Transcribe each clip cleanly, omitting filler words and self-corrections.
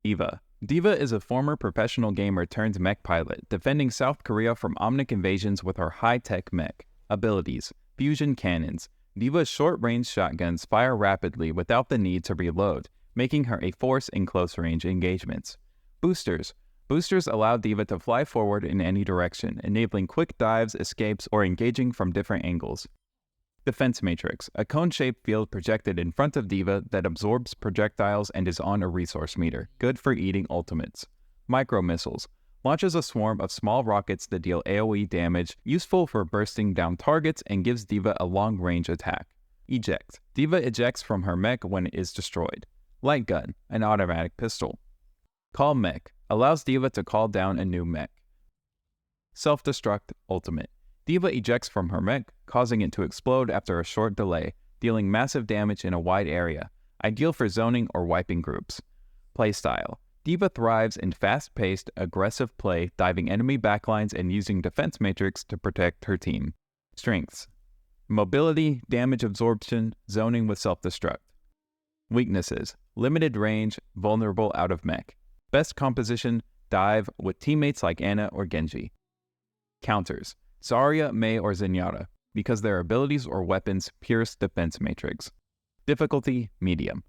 D.VA. D.VA is a former professional gamer turned mech pilot, defending South Korea from Omnic invasions with her high-tech mech. Abilities: fusion cannons. D.VA's short-range shotguns fire rapidly without the need to reload, making her a force in close-range engagements. Boosters. Boosters allow D.VA to fly forward in any direction, enabling quick dives, escapes, or engaging from different angles. Defense Matrix, a cone-shaped field projected in front of D.VA that absorbs projectiles and is on a resource meter, good for eating ultimates. Micro Missiles, launches a swarm of small rockets that deal AoE damage, useful for bursting down targets and gives D.VA a long-range attack. Eject, D.VA ejects from her mech when it is destroyed. Light Gun, an automatic pistol. Call Mech, allows D.VA to call down a new mech. Self-Destruct Ultimate, D.VA ejects from her mech, causing it to explode after a short delay, dealing massive damage in a wide area, ideal for zoning or wiping groups. Playstyle, D.VA thrives in fast-paced, aggressive play, diving enemy backlines and using Defense Matrix to protect her team. Strengths: mobility, damage absorption, zoning with self-destruct. Weaknesses: limited range, vulnerable out of mech. Best composition: dive with teammates like Ana or Genji. Counters: Zarya, Mei, or Zenyatta, because their abilities or weapons pierce Defense Matrix. Difficulty: medium.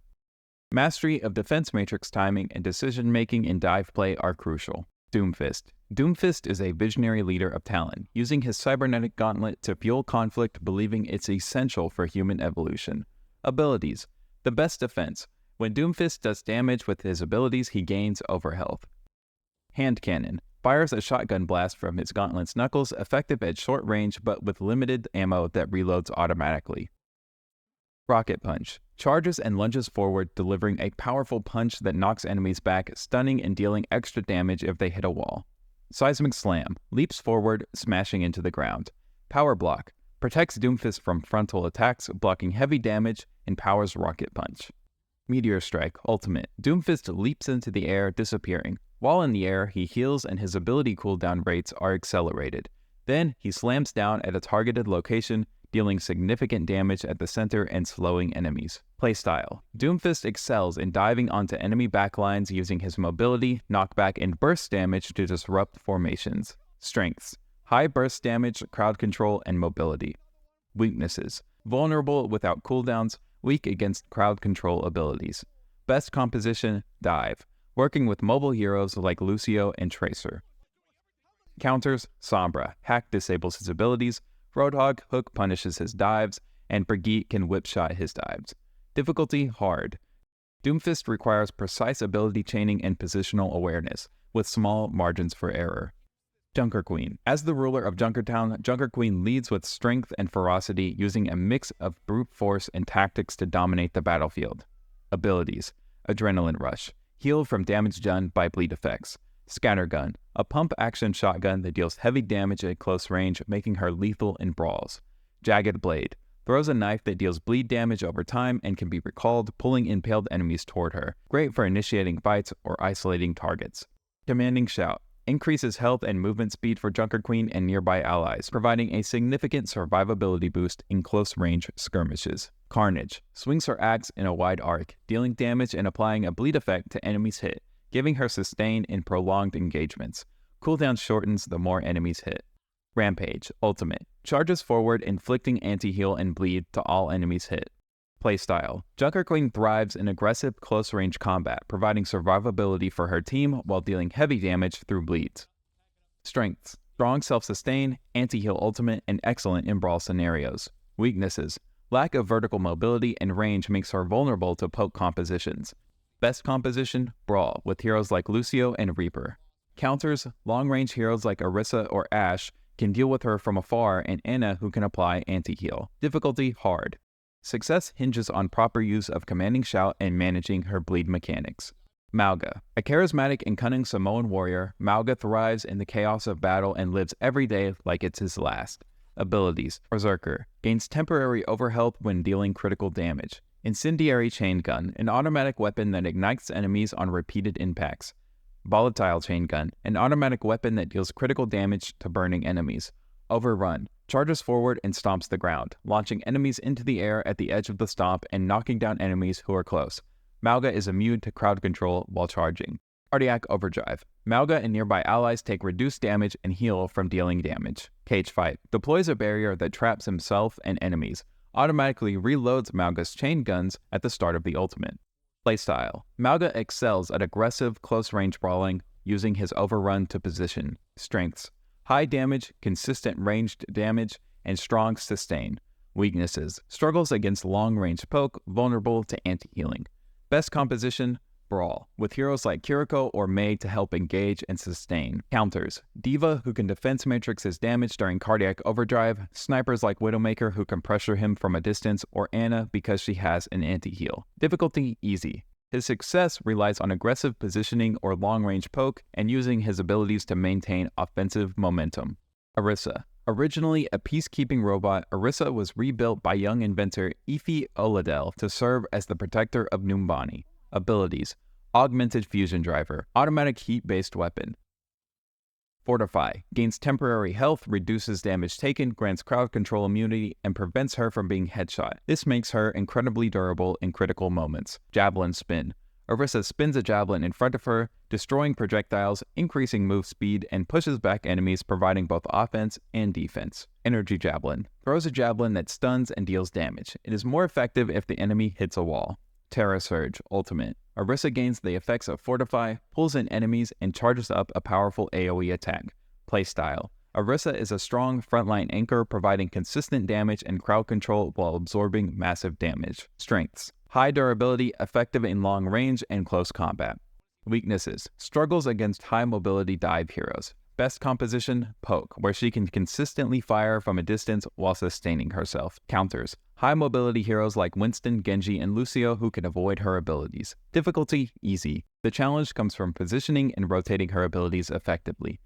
Mastery of Defense Matrix timing and decision-making in dive play are crucial. Doomfist. Doomfist is a visionary leader of talent, using his cybernetic gauntlet to fuel conflict, believing it's essential for human evolution. Abilities: the best defense. When Doomfist does damage with his abilities, he gains overhealth. Hand Cannon. Fires a shotgun blast from his gauntlet's knuckles, effective at short range but with limited ammo that reloads automatically. Rocket Punch. Charges and lunges forward, delivering a powerful punch that knocks enemies back, stunning and dealing extra damage if they hit a wall. Seismic Slam. Leaps forward, smashing into the ground. Power Block. Protects Doomfist from frontal attacks, blocking heavy damage, and powers Rocket Punch. Meteor Strike Ultimate. Doomfist leaps into the air, disappearing. While in the air, he heals and his ability cooldown rates are accelerated. Then, he slams down at a targeted location, dealing significant damage at the center and slowing enemies. Playstyle. Doomfist excels in diving onto enemy backlines using his mobility, knockback, and burst damage to disrupt formations. Strengths: high burst damage, crowd control, and mobility. Weaknesses: vulnerable without cooldowns, weak against crowd control abilities. Best composition: dive, working with mobile heroes like Lucio and Tracer. Counters: Sombra. Hack disables his abilities, Roadhog hook punishes his dives, and Brigitte can whipshot his dives. Difficulty: hard. Doomfist requires precise ability chaining and positional awareness, with small margins for error. Junker Queen. As the ruler of Junkertown, Junker Queen leads with strength and ferocity, using a mix of brute force and tactics to dominate the battlefield. Abilities: Adrenaline Rush. Heal from damage done by bleed effects. Scattergun. A pump-action shotgun that deals heavy damage at close range, making her lethal in brawls. Jagged Blade. Throws a knife that deals bleed damage over time and can be recalled, pulling impaled enemies toward her. Great for initiating fights or isolating targets. Commanding Shout. Increases health and movement speed for Junker Queen and nearby allies, providing a significant survivability boost in close-range skirmishes. Carnage. Swings her axe in a wide arc, dealing damage and applying a bleed effect to enemies hit, giving her sustain in prolonged engagements. Cooldown shortens the more enemies hit. Rampage. Ultimate. Charges forward, inflicting anti-heal and bleed to all enemies hit. Playstyle. Junker Queen thrives in aggressive close-range combat, providing survivability for her team while dealing heavy damage through bleeds. Strengths: strong self-sustain, anti-heal ultimate, and excellent in brawl scenarios. Weaknesses: lack of vertical mobility and range makes her vulnerable to poke compositions. Best composition: brawl, with heroes like Lucio and Reaper. Counters: long-range heroes like Orisa or Ashe can deal with her from afar, and Ana, who can apply anti-heal. Difficulty: hard. Success hinges on proper use of Commanding Shout and managing her bleed mechanics. Mauga. A charismatic and cunning Samoan warrior, Mauga thrives in the chaos of battle and lives every day like it's his last. Abilities: Berserker. Gains temporary overhealth when dealing critical damage. Incendiary Chain Gun, an automatic weapon that ignites enemies on repeated impacts. Volatile Chain Gun, an automatic weapon that deals critical damage to burning enemies. Overrun. Charges forward and stomps the ground, launching enemies into the air at the edge of the stomp and knocking down enemies who are close. Mauga is immune to crowd control while charging. Cardiac Overdrive. Mauga and nearby allies take reduced damage and heal from dealing damage. Cage Fight. Deploys a barrier that traps himself and enemies. Automatically reloads Mauga's chain guns at the start of the ultimate. Playstyle. Mauga excels at aggressive close-range brawling using his overrun to position. Strengths. High damage, consistent ranged damage, and strong sustain. Weaknesses. Struggles against long-range poke, vulnerable to anti-healing. Best composition, Brawl, with heroes like Kiriko or Mei to help engage and sustain. Counters. D.Va, who can defense matrix his damage during Cardiac Overdrive, snipers like Widowmaker who can pressure him from a distance, or Ana because she has an anti-heal. Difficulty, easy. His success relies on aggressive positioning or long-range poke and using his abilities to maintain offensive momentum. Orisa. Originally a peacekeeping robot, Orisa was rebuilt by young inventor Ife Oladel to serve as the protector of Numbani. Abilities. Augmented Fusion Driver. Automatic heat-based weapon. Fortify. Gains temporary health, reduces damage taken, grants crowd control immunity, and prevents her from being headshot. This makes her incredibly durable in critical moments. Javelin Spin. Orisa spins a javelin in front of her, destroying projectiles, increasing move speed, and pushes back enemies, providing both offense and defense. Energy Javelin. Throws a javelin that stuns and deals damage. It is more effective if the enemy hits a wall. Terra Surge Ultimate. Orisa gains the effects of Fortify, pulls in enemies, and charges up a powerful AoE attack. Playstyle. Orisa is a strong frontline anchor, providing consistent damage and crowd control while absorbing massive damage. Strengths. High durability, effective in long range and close combat. Weaknesses. Struggles against high mobility dive heroes. Best composition, Poke, where she can consistently fire from a distance while sustaining herself. Counters. High mobility heroes like Winston, Genji, and Lucio who can avoid her abilities. Difficulty, easy. The challenge comes from positioning and rotating her abilities effectively.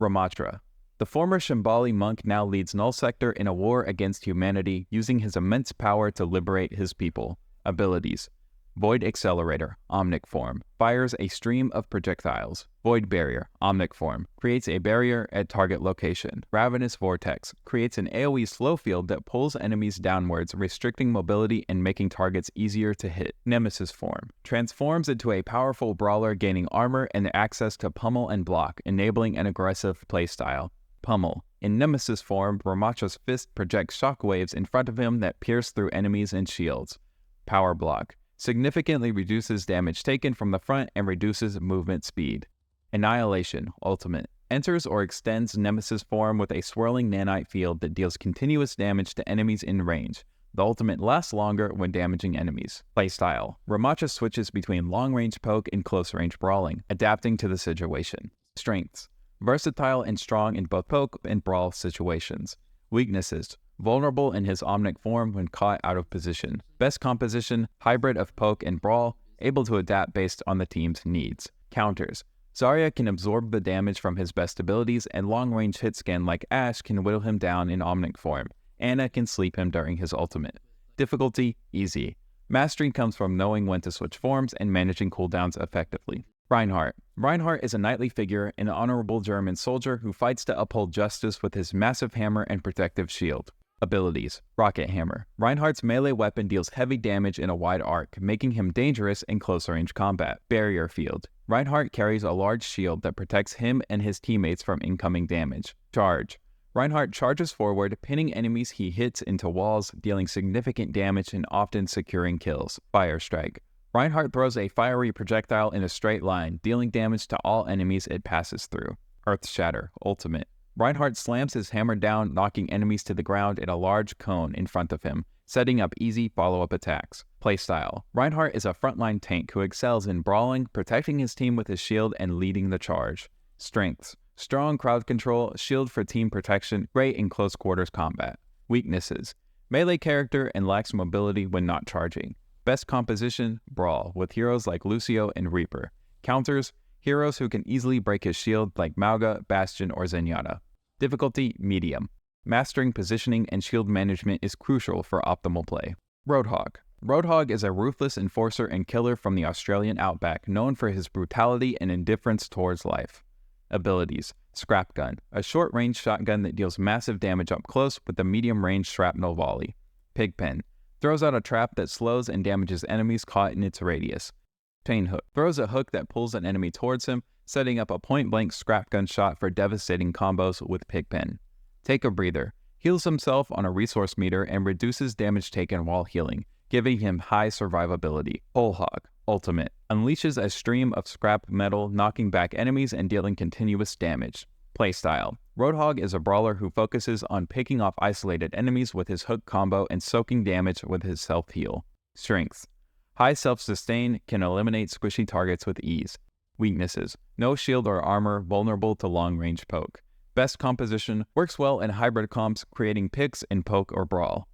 Ramattra. The former Shambali monk now leads Null Sector in a war against humanity, using his immense power to liberate his people. Abilities. Void Accelerator, Omnic Form, fires a stream of projectiles. Void Barrier, Omnic Form, creates a barrier at target location. Ravenous Vortex, creates an AoE slow field that pulls enemies downwards, restricting mobility and making targets easier to hit. Nemesis Form, transforms into a powerful brawler gaining armor and access to pummel and block, enabling an aggressive playstyle. Pummel. In Nemesis form, Ramattra's fist projects shockwaves in front of him that pierce through enemies and shields. Power Block. Significantly reduces damage taken from the front and reduces movement speed. Annihilation Ultimate. Enters or extends Nemesis form with a swirling nanite field that deals continuous damage to enemies in range. The ultimate lasts longer when damaging enemies. Playstyle. Ramattra switches between long-range poke and close-range brawling, adapting to the situation. Strengths. Versatile and strong in both poke and brawl situations. Weaknesses. Vulnerable in his Omnic form when caught out of position. Best composition, hybrid of poke and brawl, able to adapt based on the team's needs. Counters. Zarya can absorb the damage from his best abilities, and long-range hit scan like Ashe can whittle him down in Omnic form. Ana can sleep him during his ultimate. Difficulty, easy. Mastery comes from knowing when to switch forms and managing cooldowns effectively. Reinhardt. Reinhardt is a knightly figure, an honorable German soldier who fights to uphold justice with his massive hammer and protective shield. Abilities. Rocket Hammer. Reinhardt's melee weapon deals heavy damage in a wide arc, making him dangerous in close-range combat. Barrier Field. Reinhardt carries a large shield that protects him and his teammates from incoming damage. Charge. Reinhardt charges forward, pinning enemies he hits into walls, dealing significant damage and often securing kills. Fire Strike. Reinhardt throws a fiery projectile in a straight line, dealing damage to all enemies it passes through. Earth Shatter Ultimate. Reinhardt slams his hammer down, knocking enemies to the ground in a large cone in front of him, setting up easy follow-up attacks. Playstyle. Reinhardt is a frontline tank who excels in brawling, protecting his team with his shield, and leading the charge. Strengths. Strong crowd control, shield for team protection, great in close quarters combat. Weaknesses. Melee character and lacks mobility when not charging. Best composition, brawl, with heroes like Lucio and Reaper. Counters, heroes who can easily break his shield like Mauga, Bastion, or Zenyatta. Difficulty, medium. Mastering positioning and shield management is crucial for optimal play. Roadhog. Roadhog is a ruthless enforcer and killer from the Australian outback, known for his brutality and indifference towards life. Abilities. Scrap Gun. A short-range shotgun that deals massive damage up close with a medium-range shrapnel volley. Pigpen. Throws out a trap that slows and damages enemies caught in its radius. Chain Hook throws a hook that pulls an enemy towards him, setting up a point-blank scrap gun shot for devastating combos with Pigpen. Take a Breather heals himself on a resource meter and reduces damage taken while healing, giving him high survivability. Whole Hog Ultimate unleashes a stream of scrap metal, knocking back enemies and dealing continuous damage. Playstyle Roadhog is a brawler who focuses on picking off isolated enemies with his hook combo and soaking damage with his self-heal. Strength high self-sustain, can eliminate squishy targets with ease. Weaknesses no shield or armor, vulnerable to long-range poke. Best composition works well in hybrid comps, creating picks in poke or brawl.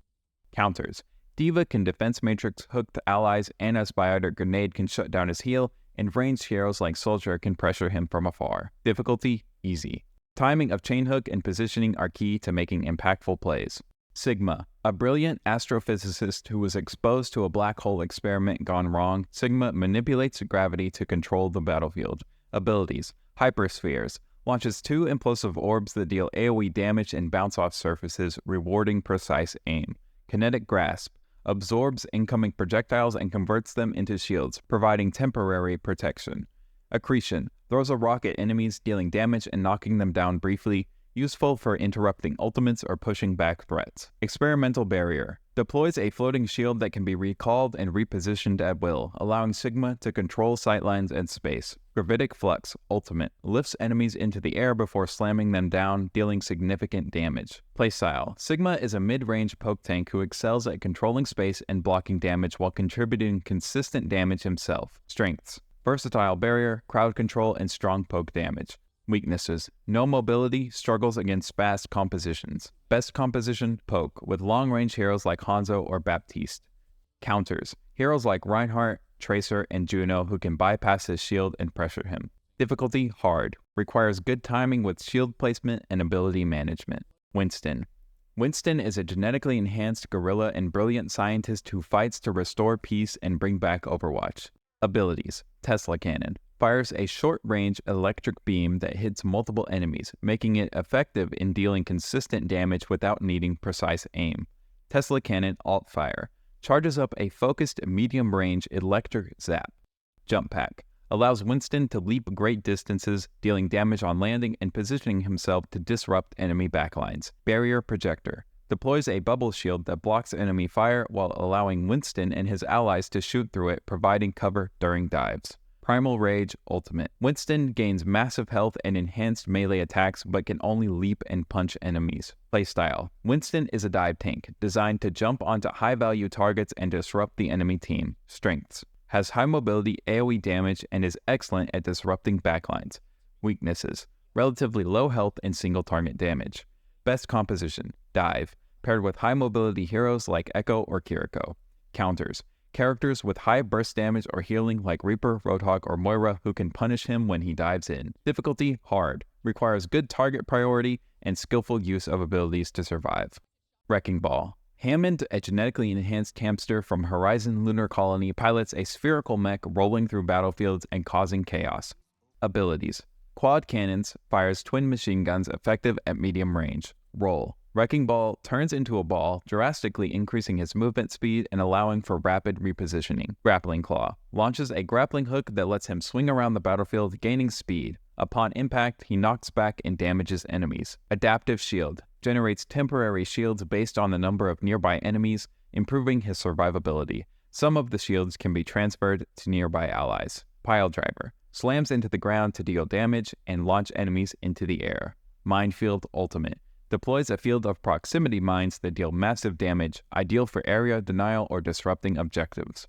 Counters D.Va can defense matrix hook to allies, and as Biotic Grenade can shut down his heal, and ranged heroes like Soldier can pressure him from afar. Difficulty easy. Timing of chain hook and positioning are key to making impactful plays. Sigma a brilliant astrophysicist who was exposed to a black hole experiment gone wrong, Sigma manipulates gravity to control the battlefield. Abilities Hyperspheres launches 2 implosive orbs that deal AoE damage and bounce off surfaces, rewarding precise aim. Kinetic Grasp absorbs incoming projectiles and converts them into shields, providing temporary protection. Accretion throws a rock at enemies, dealing damage and knocking them down briefly, useful for interrupting ultimates or pushing back threats. Experimental Barrier deploys a floating shield that can be recalled and repositioned at will, allowing Sigma to control sightlines and space. Gravitic Flux Ultimate lifts enemies into the air before slamming them down, dealing significant damage. Playstyle Sigma is a mid-range poke tank who excels at controlling space and blocking damage while contributing consistent damage himself. Strengths versatile barrier, crowd control, and strong poke damage. Weaknesses no mobility, struggles against fast compositions. Best composition poke, with long-range heroes like Hanzo or Baptiste. Counters heroes like Reinhardt, Tracer, and Juno who can bypass his shield and pressure him. Difficulty hard, requires good timing with shield placement and ability management. Winston is a genetically enhanced gorilla and brilliant scientist who fights to restore peace and bring back Overwatch. Abilities Tesla Cannon fires a short-range electric beam that hits multiple enemies, making it effective in dealing consistent damage without needing precise aim. Tesla Cannon Alt Fire charges up a focused medium-range electric zap. Jump Pack allows Winston to leap great distances, dealing damage on landing and positioning himself to disrupt enemy backlines. Barrier Projector deploys a bubble shield that blocks enemy fire while allowing Winston and his allies to shoot through it, providing cover during dives. Primal Rage Ultimate Winston gains massive health and enhanced melee attacks but can only leap and punch enemies. Playstyle Winston is a dive tank, designed to jump onto high-value targets and disrupt the enemy team. Strengths has high mobility, AoE damage, and is excellent at disrupting backlines. Weaknesses relatively low health and single target damage. Best composition dive, paired with high mobility heroes like Echo or Kiriko. Counters characters with high burst damage or healing like Reaper, Roadhog, or Moira who can punish him when he dives in. Difficulty hard, requires good target priority and skillful use of abilities to survive. Wrecking Ball Hammond, a genetically enhanced hamster from Horizon Lunar Colony, pilots a spherical mech rolling through battlefields and causing chaos. Abilities Quad Cannons fires twin machine guns effective at medium range. Roll Wrecking Ball turns into a ball, drastically increasing his movement speed and allowing for rapid repositioning. Grappling Claw launches a grappling hook that lets him swing around the battlefield, gaining speed. Upon impact, he knocks back and damages enemies. Adaptive Shield generates temporary shields based on the number of nearby enemies, improving his survivability. Some of the shields can be transferred to nearby allies. Pile Driver slams into the ground to deal damage and launch enemies into the air. Minefield Ultimate deploys a field of proximity mines that deal massive damage, ideal for area denial or disrupting objectives.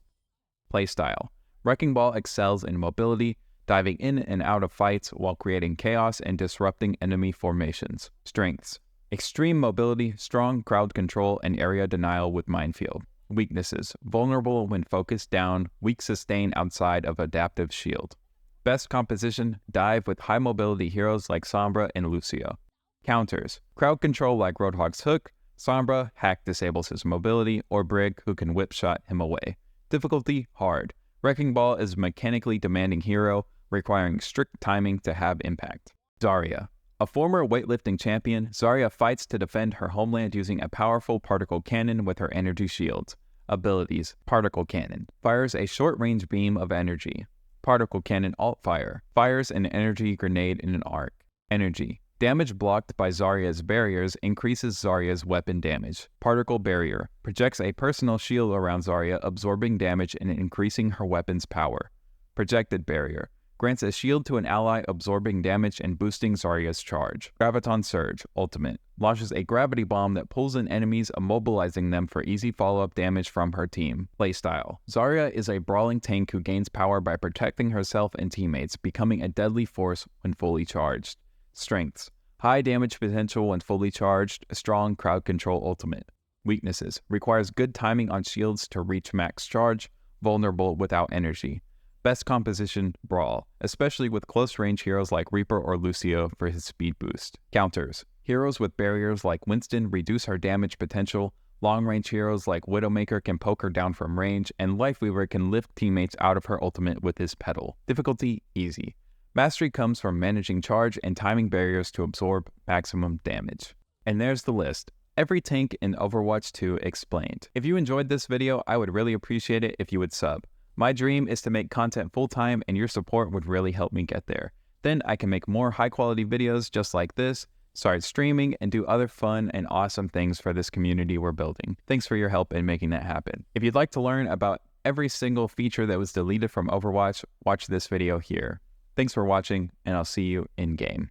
Playstyle Wrecking Ball excels in mobility, diving in and out of fights while creating chaos and disrupting enemy formations. Strengths extreme mobility, strong crowd control, and area denial with Minefield. Weaknesses vulnerable when focused down, weak sustain outside of adaptive shield. Best composition dive with high mobility heroes like Sombra and Lucio. Counters crowd control like Roadhog's hook, Sombra hack disables his mobility, or Brig who can whip shot him away. Difficulty hard. Wrecking Ball is a mechanically demanding hero, requiring strict timing to have impact. Zarya a former weightlifting champion, Zarya fights to defend her homeland using a powerful particle cannon with her energy shields. Abilities: Particle Cannon. Fires a short-range beam of energy. Particle Cannon Alt-Fire. Fires an energy grenade in an arc. Energy: damage blocked by Zarya's barriers increases Zarya's weapon damage. Particle Barrier. Projects a personal shield around Zarya, absorbing damage and increasing her weapon's power. Projected Barrier. Grants a shield to an ally, absorbing damage and boosting Zarya's charge. Graviton Surge Ultimate. Launches a gravity bomb that pulls in enemies, immobilizing them for easy follow-up damage from her team. Playstyle: Zarya is a brawling tank who gains power by protecting herself and teammates, becoming a deadly force when fully charged. Strengths: high damage potential when fully charged, a strong crowd control ultimate. Weaknesses: requires good timing on shields to reach max charge, vulnerable without energy. Best composition: Brawl, especially with close-range heroes like Reaper or Lucio for his speed boost. Counters: heroes with barriers like Winston reduce her damage potential, long-range heroes like Widowmaker can poke her down from range, and Lifeweaver can lift teammates out of her ultimate with his pedal. Difficulty: easy. Mastery comes from managing charge and timing barriers to absorb maximum damage. And there's the list. Every tank in Overwatch 2 explained. If you enjoyed this video, I would really appreciate it if you would sub. My dream is to make content full-time, and your support would really help me get there. Then I can make more high-quality videos just like this, start streaming, and do other fun and awesome things for this community we're building. Thanks for your help in making that happen. If you'd like to learn about every single feature that was deleted from Overwatch, watch this video here. Thanks for watching, and I'll see you in-game.